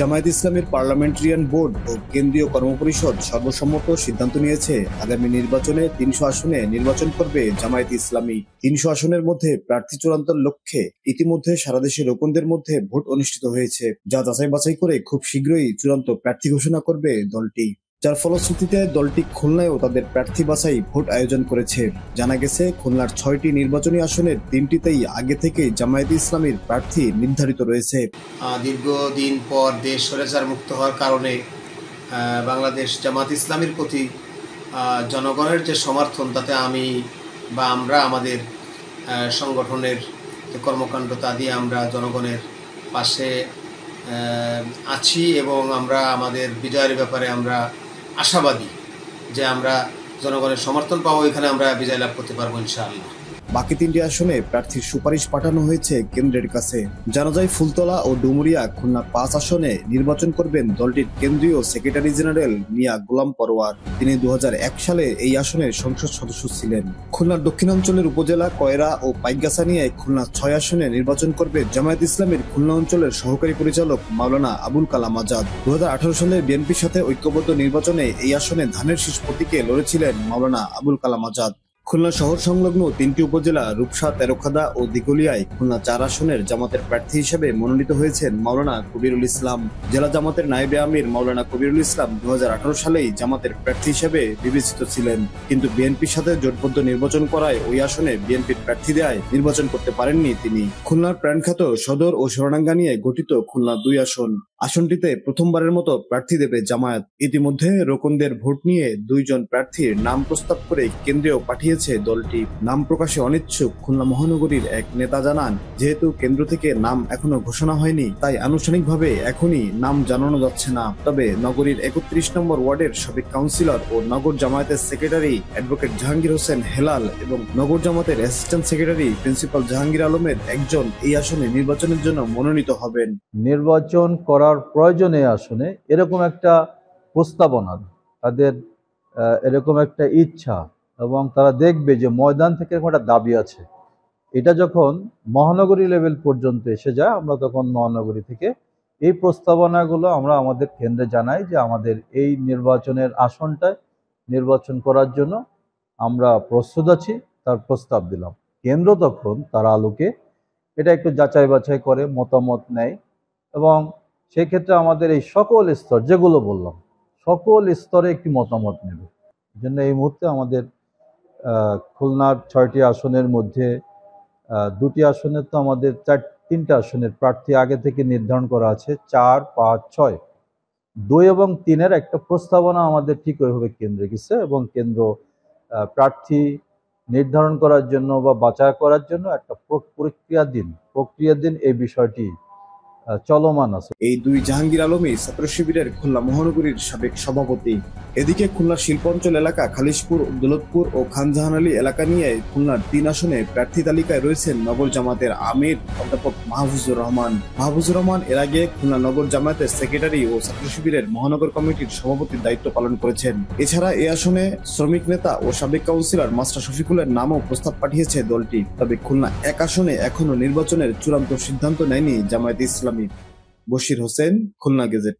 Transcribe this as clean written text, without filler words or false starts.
জামায়াত ইসলামের parliamentarian board ও কেন্দ্রীয় কর্মপরিষদ সর্বসম্মত সিদ্ধান্ত নিয়েছে, আগামী নির্বাচনে ৩০০ আসনে নির্বাচন করবে জামায়াত ইসলামী। ৩০০ আসনের মধ্যে প্রার্থী চূড়ান্তর লক্ষ্যে ইতিমধ্যে সারা দেশের রোকনদের মধ্যে ভোট অনুষ্ঠিত হয়েছে, যা যাচাই বাছাই করে খুব শীঘ্রই চূড়ান্ত প্রার্থী ঘোষণা করবে দলটি। যার ফলশ্রুতিতে দলটি খুলনায়ও তাদের প্রার্থী বাছাই ভোট আয়োজন করেছে। জানা গেছে, খুলনার ৬টি নির্বাচনী আসনের ৩টিতেই আগে থেকেই জামায়াত ইসলামীর প্রার্থী নির্ধারিত রয়েছে। দীর্ঘদিন পর দেশ স্বৈরাচার মুক্ত হওয়ার কারণে বাংলাদেশ জামায়াত ইসলামীর প্রতি জনগণের যে সমর্থন, তাতে আমরা আমাদের সংগঠনের যে কর্মকাণ্ড তা দিয়ে আমরা জনগণের পাশে আছি এবং আমরা আমাদের বিজয়ের ব্যাপারে আমরা আশাবাদী যে আমরা জনগণের সমর্থন পাবো, এখানে আমরা বিজয় লাভ করতে পারবো ইনশাআল্লাহ। বাকি ৩টি আসনে প্রার্থীর সুপারিশ পাঠানো হয়েছে কেন্দ্রের কাছে। জানা যায়, ফুলতলা ও ডুমুরিয়া খুলনা ৫ আসনে নির্বাচন করবেন দলটির কেন্দ্রীয় সেক্রেটারি জেনারেল মিয়া গোলাম পরোয়ার। তিনি ২০০১ সালে এই আসনের সংসদ সদস্য ছিলেন। খুলনার দক্ষিণাঞ্চলের উপজেলা কয়রা ও পাইকগাছা নিয়ে খুলনা ৬ আসনে নির্বাচন করবে জামায়াত ইসলামের খুলনা অঞ্চলের সহকারী পরিচালক মাওলানা আবুল কালাম আজাদ। ২০১৮ সালে বিএনপির সাথে ঐক্যবদ্ধ নির্বাচনে এই আসনে ধানের শীষ প্রতীকে লড়েছিলেন মাওলানা আবুল কালাম আজাদ। খুলনা শহর সংলগ্ন ৩টি উপজেলা রূপসা, তেরখাদা ও দিঘলিয়ায় খুলনা ৪ আসনের জামাতের প্রার্থী হিসেবে মনোনীত হয়েছেন মাওলানা কবিরুল ইসলাম। জেলা জামাতের নায়েবে আমির মাওলানা কবিরুল ইসলাম ২০১৮ সালেই জামাতের প্রার্থী হিসেবে বিবেচিত ছিলেন, কিন্তু বিএনপির সাথে জোটবদ্ধ নির্বাচন করায় ওই আসনে বিএনপির প্রার্থী দেয়ায় নির্বাচন করতে পারেননি তিনি। খুলনার প্রাণখ্যাত সদর ও সোনাডাঙ্গা নিয়ে গঠিত খুলনা ২ আসনটিতে প্রথমবারের মতো প্রার্থী দেবে জামায়াত। ইতিমধ্যে রোকনদের ভোট নিয়ে ২ জন প্রার্থীর নাম প্রস্তাব করে কেন্দ্রেও পাঠিয়েছে দলটি। নাম প্রকাশে অনিচ্ছুক খুলনা মহানগরীর এক নেতা জানান, যেহেতু কেন্দ্র থেকে নাম এখনো ঘোষণা হয়নি, তাই আনুষ্ঠানিকভাবে এখনই নাম জানানো যাচ্ছে না। তবে নগরীর ৩১ নম্বর ওয়ার্ডের সাবেক কাউন্সিলর ও নগর জামায়াতের সেক্রেটারি অ্যাডভোকেট জাহাঙ্গীর হোসেন হেলাল এবং নগর জামাতের অ্যাসিস্ট্যান্ট সেক্রেটারি প্রিন্সিপাল জাহাঙ্গীর আলমের একজন এই আসনে নির্বাচনের জন্য মনোনীত হবেন। নির্বাচন করার প্রয়োজনে আসনে এরকম একটা প্রস্তাবনা, তাদের এরকম একটা ইচ্ছা, এবং তারা দেখবে যে ময়দান থেকে এরকম একটা দাবি আছে। এটা যখন মহানগরী লেভেল পর্যন্ত এসে যায়, আমরা তখন মহানগরী থেকে এই প্রস্তাবনাগুলো আমরা আমাদের কেন্দ্রে জানাই যে আমাদের এই নির্বাচনের আসনটায় নির্বাচন করার জন্য আমরা প্রস্তুত আছি, তার প্রস্তাব দিলাম। কেন্দ্র তখন তার আলোকে এটা একটু যাচাই বাছাই করে মতামত নেয়, এবং সেক্ষেত্রে আমাদের এই সকল স্তর যেগুলো বললাম, সকল স্তরে একটি মতামত নেবে। এই জন্য এই মুহূর্তে আমাদের খুলনার ৬টি আসনের মধ্যে ২টি আসনের তো আমাদের ৩টা আসনের প্রার্থী আগে থেকে নির্ধারণ করা আছে, ৪, ৫, ৬। ২ এবং ৩-এর একটা প্রস্তাবনা আমাদের ঠিক ওইভাবে কেন্দ্রে গেছে, এবং কেন্দ্র প্রার্থী নির্ধারণ করার জন্য বা বাছাই করার জন্য একটা প্রক্রিয়াধীন এই বিষয়টি চলমান আছে। এই ২ জাহাঙ্গীর আলমী ছাত্র শিবিরের খুলনা মহানগরীর সাবেক সভাপতি। এদিকে খুলনার শিল্পাঞ্চল এলাকা খালিশপুর, দৌলতপুর ও খানজাহান আলী এলাকা নিয়ে খুলনার ৩ আসনে প্রার্থী তালিকায় রয়েছেন নগর জামাতের আমির অধ্যাপক মাহফুজুর রহমান। মাহফুজুর রহমান এর আগে খুলনা নগর জামায়াতের সেক্রেটারি ও ছাত্র শিবিরের মহানগর কমিটির সভাপতির দায়িত্ব পালন করেছেন। এছাড়া এই আসনে শ্রমিক নেতা ও সাবেক কাউন্সিলর মাস্টার শফিকুলের নামও প্রস্তাব পাঠিয়েছে দলটি। তবে খুলনা ১ আসনে এখনো নির্বাচনের চূড়ান্ত সিদ্ধান্ত নেয়নি জামায়াত ইসলামী। বশির হোসেন, খুলনা গেজেট।